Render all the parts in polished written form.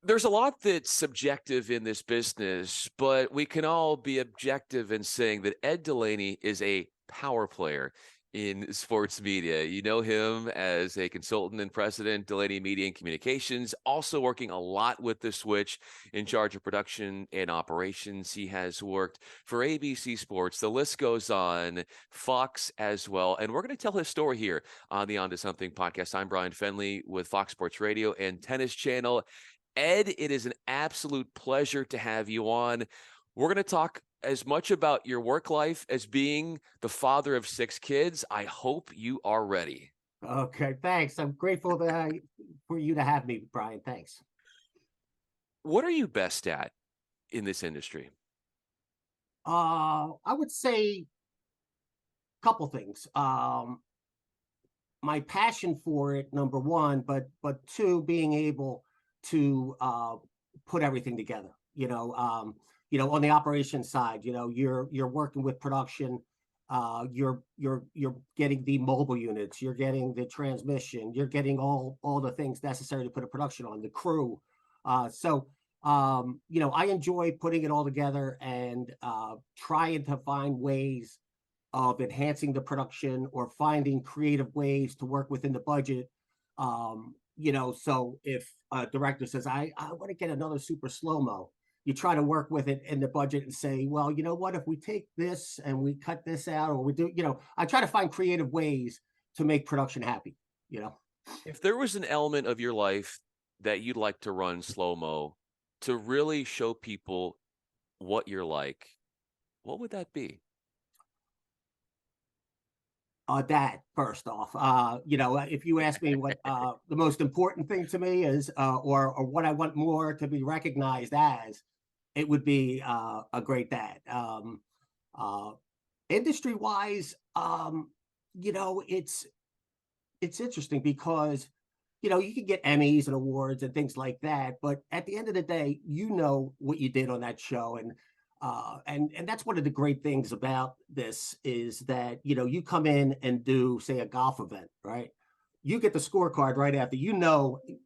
There's a lot that's subjective in this business, but we can all be objective in saying that Ed Delaney is a power player in sports media. You know him as a consultant and president, Delaney Media and Communications, also working a lot with the Switch in charge of production and operations. He has worked for ABC Sports. The list goes on, Fox as well. And we're going to tell his story here on the On to Something podcast. I'm Bryan Fenley with Fox Sports Radio and Tennis Channel. Ed, it is an absolute pleasure to have you on. We're going to talk as much about your work life as being the father of 6 kids. I hope you are ready. Okay, thanks. I'm grateful for you to have me, Bryan. Thanks. What are you best at in this industry? I would say a couple things. My passion for it, number one, but two, being able to put everything together. On the operations side, you're working with production. You're getting the mobile units, you're getting the transmission, you're getting all the things necessary to put a production on, the crew. I enjoy putting it all together and trying to find ways of enhancing the production or finding creative ways to work within the budget. So if a director says, I want to get another super slow-mo, you try to work with it in the budget and say, well, you know what, if we take this and we cut this out, or we do, I try to find creative ways to make production happy. If there was an element of your life that you'd like to run slow-mo to really show people what you're like, what would that be? That first off, if you ask me what the most important thing to me is, or what I want more to be recognized as, it would be a great dad. Industry wise, it's interesting because you can get Emmys and awards and things like that, but at the end of the day, what you did on that show. And that's one of the great things about this is that, you come in and do, say, a golf event, right? You get the scorecard right after,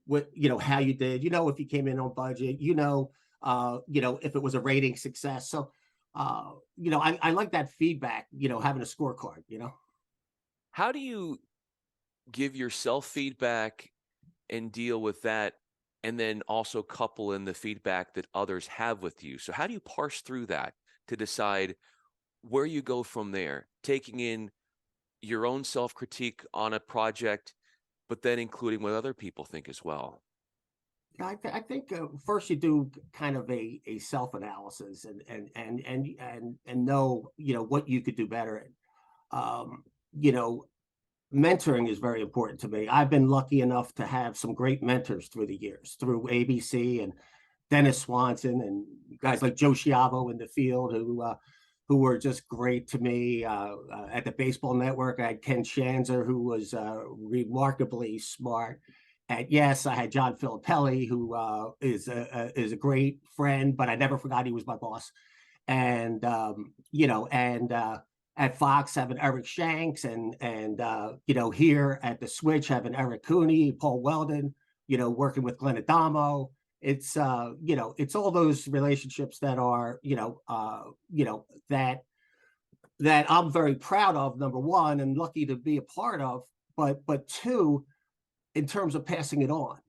what, how you did, if you came in on budget, if it was a rating success. So, I like that feedback, having a scorecard. How do you give yourself feedback and deal with that, and then also couple in the feedback that others have with you? So how do you parse through that to decide where you go from there, taking in your own self-critique on a project, but then including what other people think as well? I think first you do kind of a self-analysis and know, what you could do better. Um, you know, Mentoring is very important to me. I've been lucky enough to have some great mentors through the years, through ABC and Dennis Swanson and guys like Joe Schiavo in the field who were just great to me. At the Baseball Network, I had Ken Shanzer, who was remarkably smart. At Yes, I had John Filippelli, who is a great friend, but I never forgot he was my boss. And at Fox having Eric Shanks, and here at the Switch having Eric Cooney, Paul Weldon, working with Glenn Adamo. It's all those relationships that are that I'm very proud of, number one, and lucky to be a part of. But two, in terms of passing it on,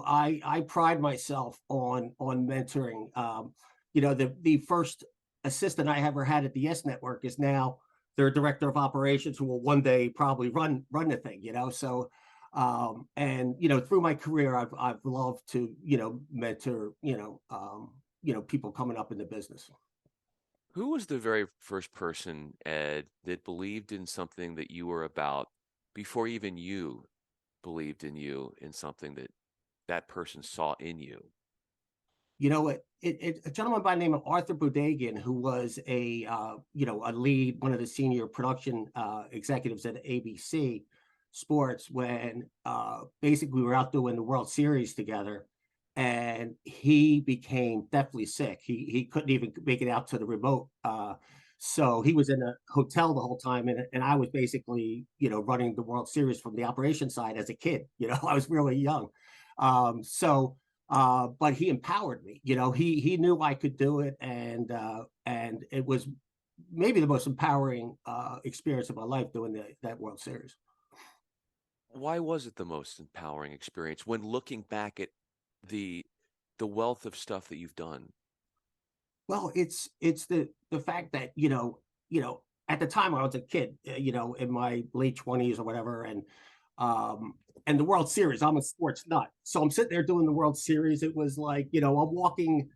I pride myself on mentoring. The first assistant I ever had at the Yes Network is now their director of operations, who will one day probably run the thing. So through my career, I've loved to mentor people coming up in the business. Who was the very first person, Ed, that believed in something that you were about before even you believed in you, in something that person saw in you? A gentleman by the name of Arthur Budagian, who was a lead, one of the senior production executives at ABC Sports, when basically we were out doing the World Series together, and he became deathly sick. He couldn't even make it out to the remote. So he was in a hotel the whole time, and I was basically, running the World Series from the operation side as a kid. I was really young. But he empowered me. He knew I could do it, and it was maybe the most empowering experience of my life doing that World Series. Why was it the most empowering experience when looking back at the the wealth of stuff that you've done? Well, it's the fact that at the time I was a kid, in my late 20s or whatever, um, and the World Series. I'm a sports nut, so I'm sitting there doing the World Series. It was like I'm walking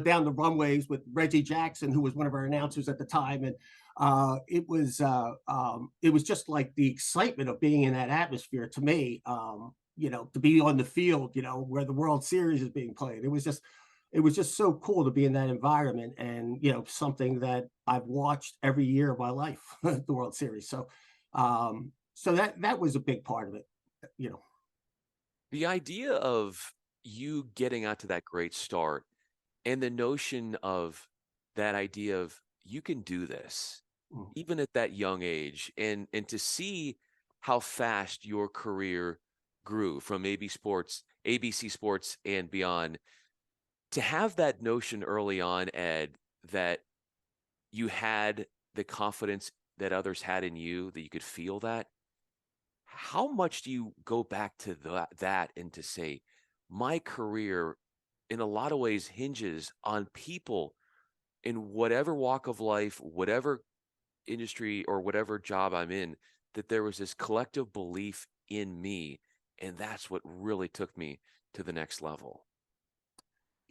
down the runways with Reggie Jackson, who was one of our announcers at the time, and it was just like the excitement of being in that atmosphere to me. To be on the field, where the World Series is being played. It was just so cool to be in that environment, and something that I've watched every year of my life, the World Series. So that was a big part of it. you know The idea of you getting out to that great start and the notion of that idea of you can do this mm. even at that young age, and to see how fast your career grew from ABC Sports and beyond, to have that notion early on, Ed, that you had the confidence that others had in you, that you could feel that. How much do you go back to that and to say, my career in a lot of ways hinges on people in whatever walk of life, whatever industry or whatever job I'm in, that there was this collective belief in me. And that's what really took me to the next level.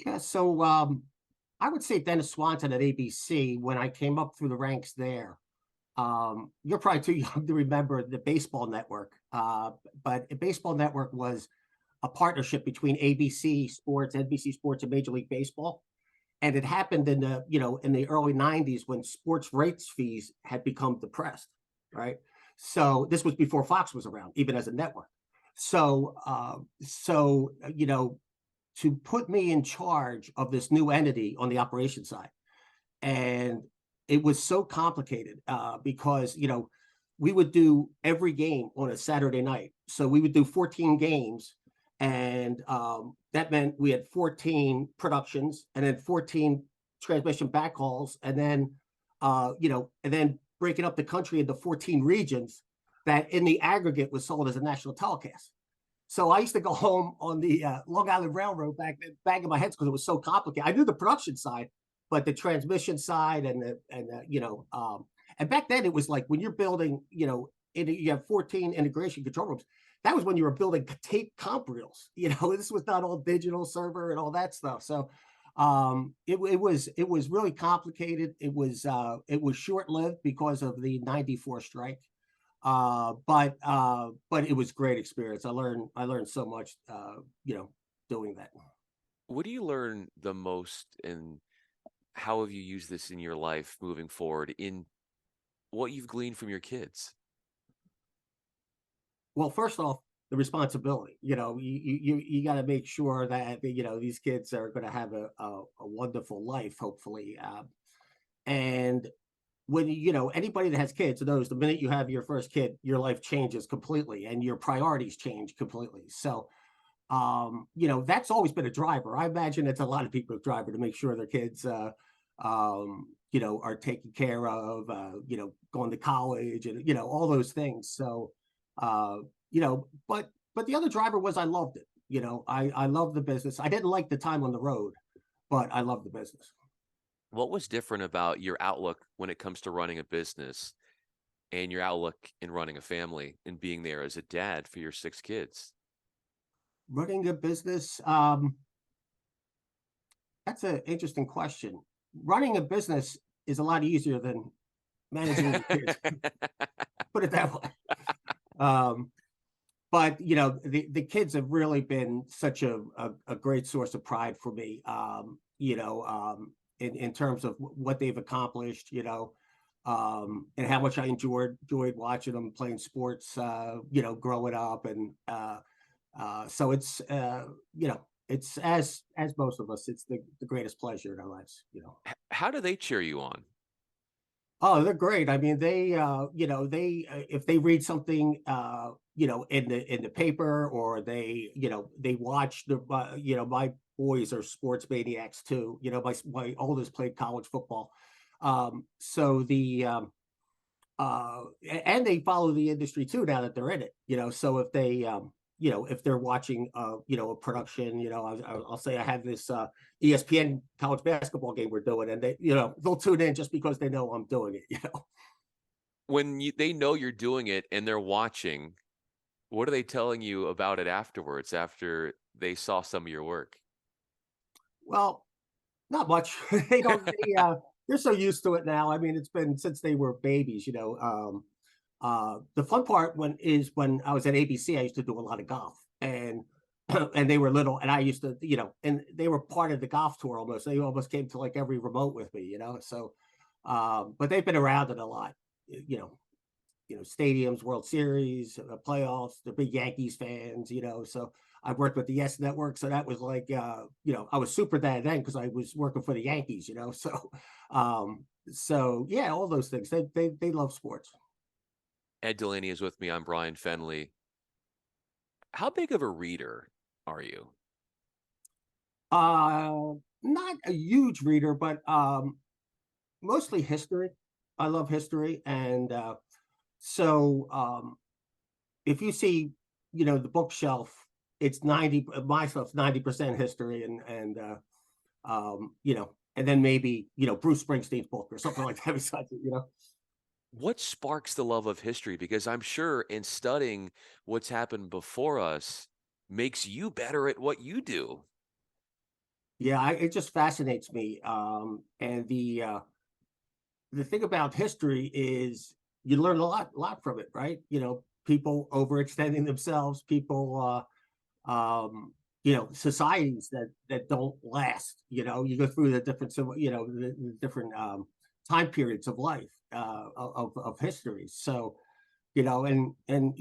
Yeah, so I would say Dennis Swanton at ABC, when I came up through the ranks there. You're probably too young to remember the Baseball Network, but the Baseball Network was a partnership between ABC Sports, NBC Sports, and Major League Baseball. And it happened in the early 90s when sports rights fees had become depressed, right? So this was before Fox was around, even as a network. So to put me in charge of this new entity on the operation side, and it was so complicated because we would do every game on a Saturday night. So we would do 14 games, and that meant we had 14 productions and then 14 transmission backhauls, and then breaking up the country into 14 regions that in the aggregate was sold as a national telecast. So I used to go home on the Long Island Railroad back then, banging my heads because it was so complicated. I knew the production side, but the transmission side and back then it was like when you're building, you have 14 integration control rooms. That was when you were building tape comp reels. This was not all digital server and all that stuff. So it was really complicated. It was short lived because of the '94 strike. But it was great experience. I learned so much, doing that. What do you learn the most, and how have you used this in your life moving forward in what you've gleaned from your kids? Well, first off, the responsibility. You got to make sure that these kids are going to have a wonderful life, hopefully. And when anybody that has kids knows the minute you have your first kid, your life changes completely and your priorities change completely. So that's always been a driver. I imagine it's a lot of people's driver to make sure their kids are taken care of, going to college and all those things. So uh but the other driver was I loved it. I loved the business. I didn't like the time on the road, but I loved the business. What was different about your outlook when it comes to running a business and your outlook in running a family and being there as a dad for your six kids? Running a business, that's an interesting question. Running a business is a lot easier than managing your kids. Put it that way. Um, but the kids have really been such a great source of pride for me. In terms of what they've accomplished, and how much I enjoyed watching them playing sports, growing up, and so it's as most of us, it's the greatest pleasure in our lives. How do they cheer you on? Oh, they're great. I mean, if they read something, in the paper, or they watch my boys are sports maniacs too. My oldest played college football. So and they follow the industry too now that they're in it. So if they if they're watching a production, I'll say I have this ESPN college basketball game we're doing, and they'll tune in just because they know I'm doing it. When they know you're doing it and they're watching, what are they telling you about it afterwards, after they saw some of your work? Well, not much. They're so used to it now. I mean, it's been since they were babies. The fun part when I was at ABC, I used to do a lot of golf, and and they were little, and I used to, and they were part of the golf tour almost. They almost came to like every remote with me. So, but they've been around it a lot. Stadiums, World Series, playoffs. They're big Yankees fans. So I worked with the Yes Network, so that was like, I was super dad then because I was working for the Yankees. So yeah, all those things. They love sports. Ed Delaney is with me. I'm Bryan Fenley. How big of a reader are you? Not a huge reader, but mostly history. I love history, and so if you see, the bookshelf, it's 90. My stuff's 90% history, and then maybe Bruce Springsteen's book or something like that besides it. What sparks the love of history? Because I'm sure in studying what's happened before us makes you better at what you do. Yeah, it just fascinates me. And the thing about history is you learn a lot from it, right? People overextending themselves, people, societies that don't last. You go through the different, the different time periods of life, of history. So, and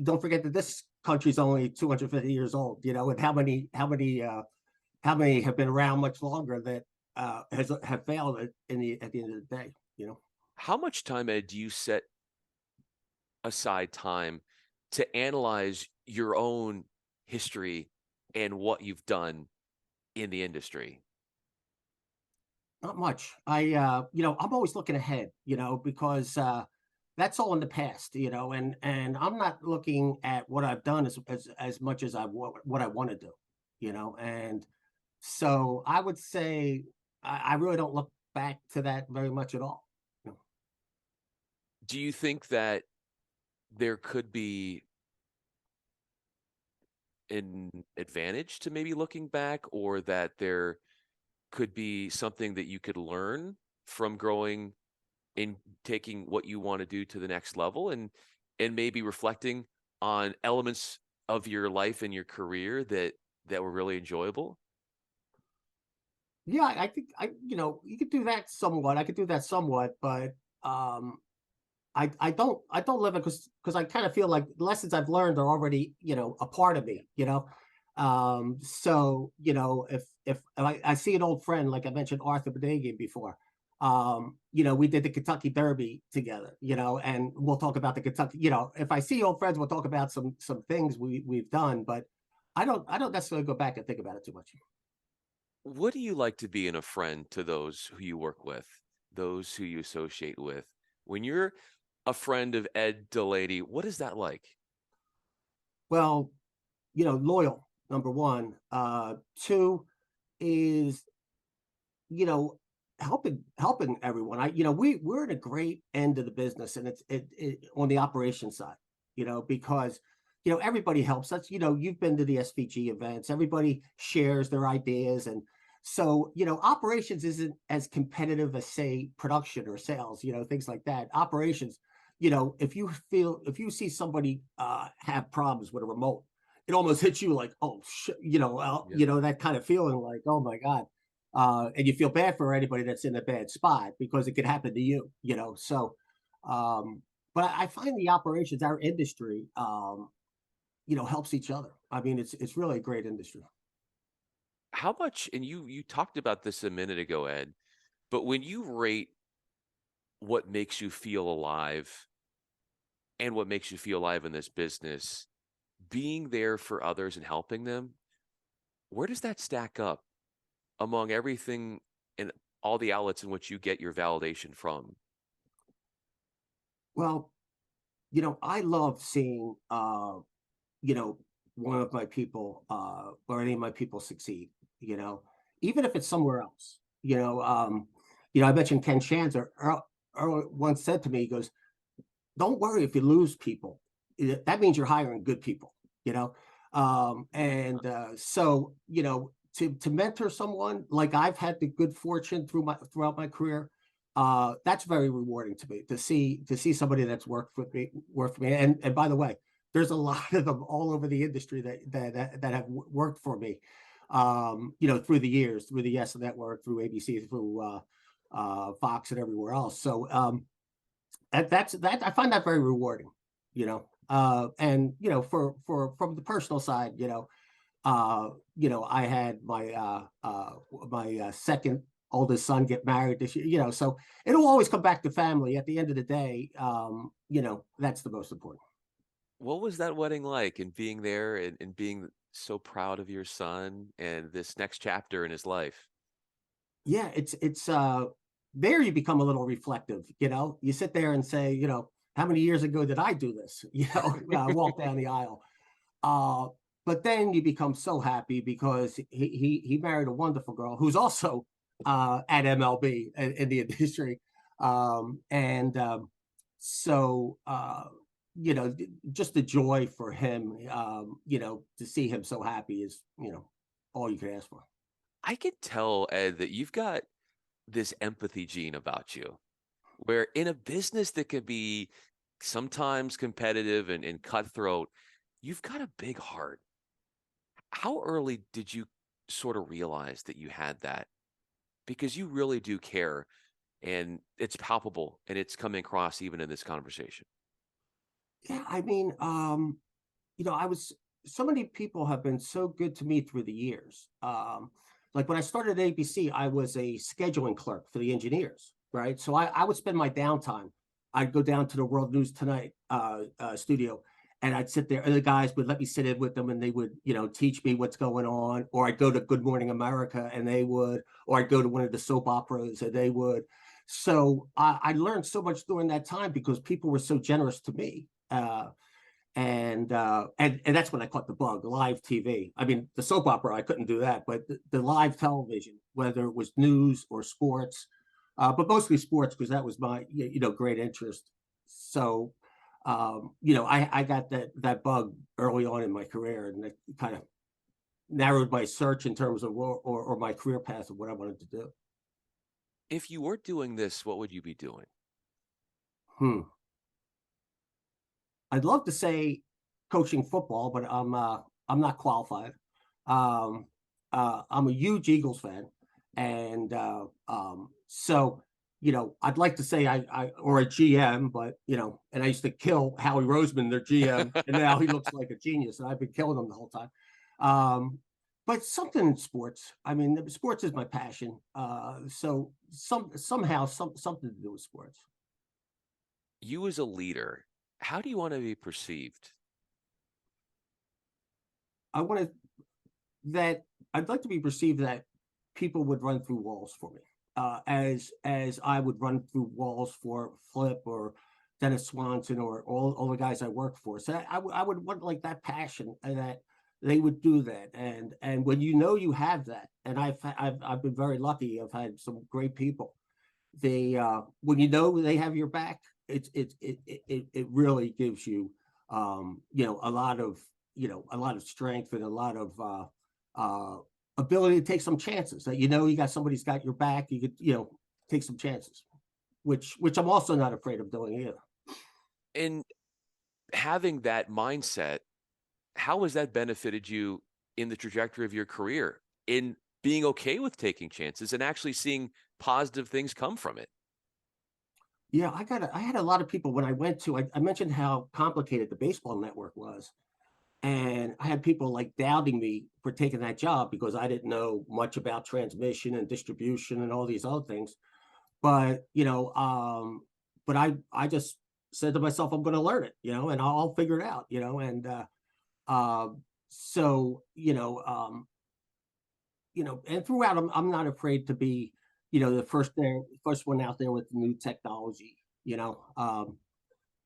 don't forget that this country's only 250 years old. And how many have been around much longer that have failed at the end of the day. How much time, Ed, do you set aside time to analyze your own history and what you've done in the industry? Not much. I'm always looking ahead, because that's all in the past, and I'm not looking at what I've done as much as what I want to do. And so I would say I really don't look back to that very much at all. Do you think that there could be an advantage to maybe looking back, or that there could be something that you could learn from growing in taking what you want to do to the next level, and maybe reflecting on elements of your life and your career that were really enjoyable? Yeah, I think you could do that somewhat. I could do that somewhat, but um, I don't live it because I kind of feel like the lessons I've learned are already a part of me. So if I see an old friend, like I mentioned Arthur Bedagian before, we did the Kentucky Derby together, and we'll talk about the Kentucky. If I see old friends, we'll talk about some things we've done, but I don't necessarily go back and think about it too much. What do you like to be in a friend to those who you work with, those who you associate with? When you're a friend of Ed Delaney, what is that like? Well, loyal, number one. Two is, you know, helping everyone. We're in a great end of the business, and it on the operation side, because everybody helps. You've been to the SVG events. Everybody shares their ideas, and so operations isn't as competitive as say production or sales, things like that. Operations, if you see somebody have problems with a remote, it almost hits you like, oh shit, Yeah. that kind of feeling like, oh my god. And you feel bad for anybody that's in a bad spot because it could happen to you. So but I find the operations, our industry, helps each other. I mean, it's really a great industry. How much, and you talked about this a minute ago, Ed, but when you rate what makes you feel alive and what makes you feel alive in this business, being there for others and helping them, where does that stack up? among everything and all the outlets in which you get your validation from? Well, I love seeing, one of my people, or any of my people succeed, you know, even if it's somewhere else, I mentioned Ken Shanzer. Earl once said to me, he goes, don't worry if you lose people. That means you're hiring good people, you know? So, to mentor someone like I've had the good fortune throughout my career, that's very rewarding to me to see somebody that's worked for me. And by the way, there's a lot of them all over the industry that have worked for me, through the years, through the Yes Network, through ABC, through Fox, and everywhere else. So that I find that very rewarding, and for from the personal side, I had my second oldest son get married this year, so it'll always come back to family at the end of the day. That's the most important. What was that wedding like, and being there and being so proud of your son and this next chapter in his life? Yeah, it's there you become a little reflective, you sit there and say, how many years ago did I do this? Walk down the aisle. Uh, but then you become so happy because he married a wonderful girl who's also at MLB in the industry. And so just the joy for him, to see him so happy is, all you can ask for. I could tell, Ed, that you've got this empathy gene about you, where in a business that could be sometimes competitive and cutthroat, you've got a big heart. How early did you sort of realize that you had that? Because you really do care, and it's palpable and it's coming across even in this conversation. Yeah, I mean, I was so many people have been so good to me through the years. Like when I started at ABC, I was a scheduling clerk for the engineers, right? So I would spend my downtime. I'd go down to the World News Tonight studio, and I'd sit there, and the guys would let me sit in with them, and they would, teach me what's going on. Or I'd go to Good Morning America, and they would, or I'd go to one of the soap operas, and they would. So I learned so much during that time because people were so generous to me. And that's when I caught the bug, live TV. I mean, the soap opera, I couldn't do that, but the live television, whether it was news or sports, but mostly sports because that was my great interest. So I got that bug early on in my career, and it kind of narrowed my search in terms of or my career path of what I wanted to do. If you were doing this, what would you be doing? Hmm. I'd love to say coaching football, but I'm not qualified. Um, I'm a huge Eagles fan, and so I'd like to say I or a GM, but and I used to kill Howie Roseman, their GM, and now he looks like a genius, and I've been killing him the whole time. But something in sports. I mean, sports is my passion. So somehow something to do with sports. You as a leader, how do you want to be perceived? I want to that I'd like to be perceived that people would run through walls for me, as I would run through walls for Flip or Dennis Swanson or all the guys I work for. So I would want like that passion and that they would do that. And when you have that, and I've been very lucky. I've had some great people. They when they have your back, it really gives you a lot of strength and a lot of uh, ability to take some chances. That you got somebody's got your back, you could take some chances, which I'm also not afraid of doing either. And having that mindset, how has that benefited you in the trajectory of your career, in being okay with taking chances and actually seeing positive things come from it? Yeah, I had a lot of people when I went to. I mentioned how complicated the baseball network was, and I had people like doubting me for taking that job because I didn't know much about transmission and distribution and all these other things. But but I just said to myself, I'm going to learn it, and I'll figure it out, and uh, so and throughout, I'm not afraid to be, the first one out there with the new technology.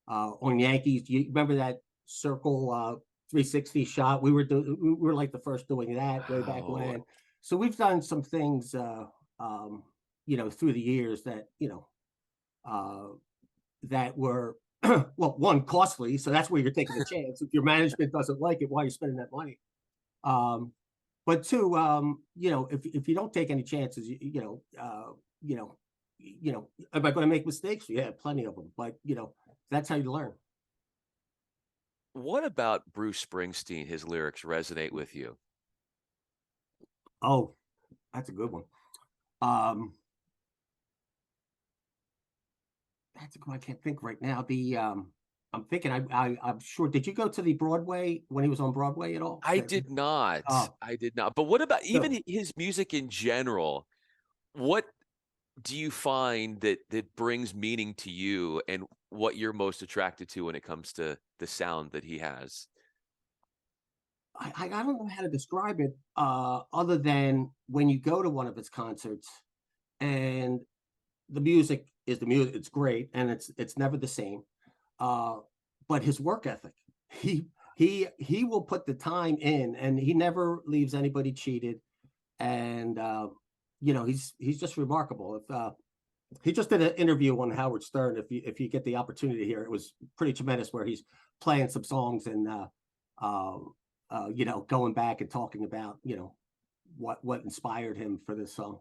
On Yankees, you remember that circle 360 shot? We were like the first doing that way back Wow. when. So we've done some things, through the years that uh, that were well, one, costly. So that's where you're taking a chance. If your management doesn't like it, why are you spending that money? Um, but two, if you don't take any chances, am I going to make mistakes? Yeah, plenty of them. But that's how you learn. What about Bruce Springsteen, his lyrics resonate with you? Oh, that's a good one. Um, that's a good one. I can't think right now. I'm thinking. I'm sure. Did you go to the Broadway when he was on Broadway at all? I did not. Oh, I did not. But what about so even his music in general? What do you find that brings meaning to you, and what you're most attracted to when it comes to the sound that he has? I don't know how to describe it, other than when you go to one of his concerts and the music is the music. It's great, and it's never the same. Uh, but his work ethic, he he will put the time in, and he never leaves anybody cheated. And he's just remarkable. If He just did an interview on Howard Stern. If you get the opportunity to hear it, it was pretty tremendous. Where he's playing some songs and uh, going back and talking about what inspired him for this song.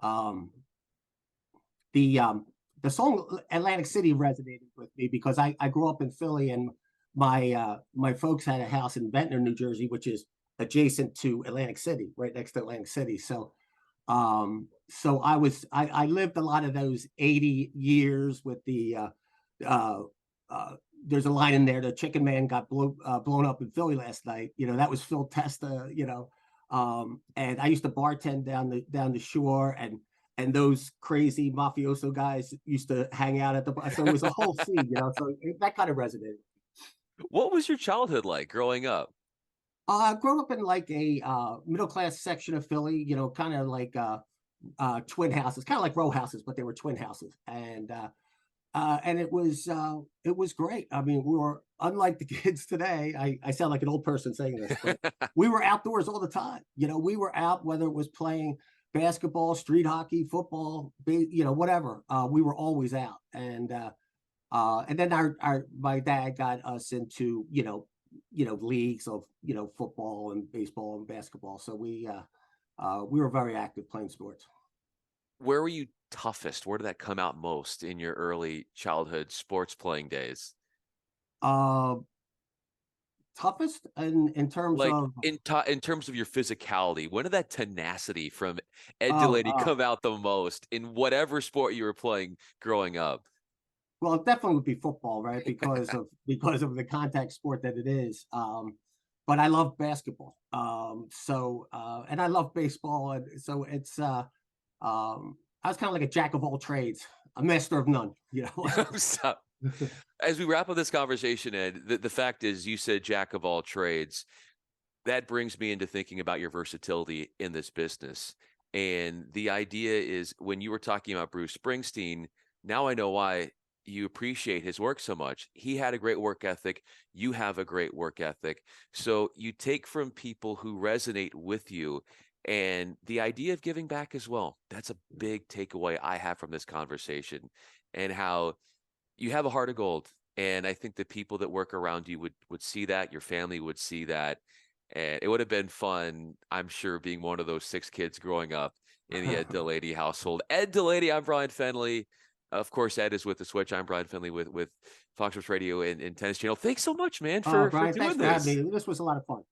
Um, the song Atlantic City resonated with me because I grew up in Philly, and my folks had a house in Ventnor, New Jersey, which is adjacent to Atlantic City, right next to Atlantic City. So I lived a lot of those 80 years with the uh, uh, there's a line in there, the chicken man got blown up in Philly last night. That was Phil Testa. And I used to bartend down the shore, and those crazy mafioso guys used to hang out at the bar. So it was a whole scene. So that kind of resonated. What was your childhood like growing up? I grew up in like a middle class section of Philly, kind of like twin houses, kind of like row houses, but they were twin houses. And it was great. I mean, we were, unlike the kids today. I sound like an old person saying this, but we were outdoors all the time. We were out, whether it was playing basketball, street hockey, football, whatever. We were always out. And then our my dad got us into leagues of football and baseball and basketball. So we were very active playing sports. Where were you toughest? Where did that come out most in your early childhood sports playing days? Uh, Toughest in terms Like of in terms of your physicality, when did that tenacity from Ed oh, Delaney come out the most in whatever sport you were playing growing up? well, it definitely would be football, right? Because of the contact sport that it is. But I love basketball. And I love baseball, and so it's I was kind of like a jack of all trades, a master of none. So, as we wrap up this conversation, Ed, the fact is you said jack of all trades. That brings me into thinking about your versatility in this business. And the idea is when you were talking about Bruce Springsteen, now I know why you appreciate his work so much. He had a great work ethic. You have a great work ethic. So you take from people who resonate with you, and the idea of giving back as well. That's a big takeaway I have from this conversation, and how you have a heart of gold. And I think the people that work around you would see that, your family would see that. And it would have been fun, I'm sure, being one of those 6 kids growing up in the Ed Delaney household. Ed Delaney, I'm Bryan Fenley. Of course, Ed is with the Switch. I'm Bryan Fenley with Fox Sports Radio and Tennis Channel. Thanks so much, man, for Brian, thanks doing for having this. me. This was a lot of fun.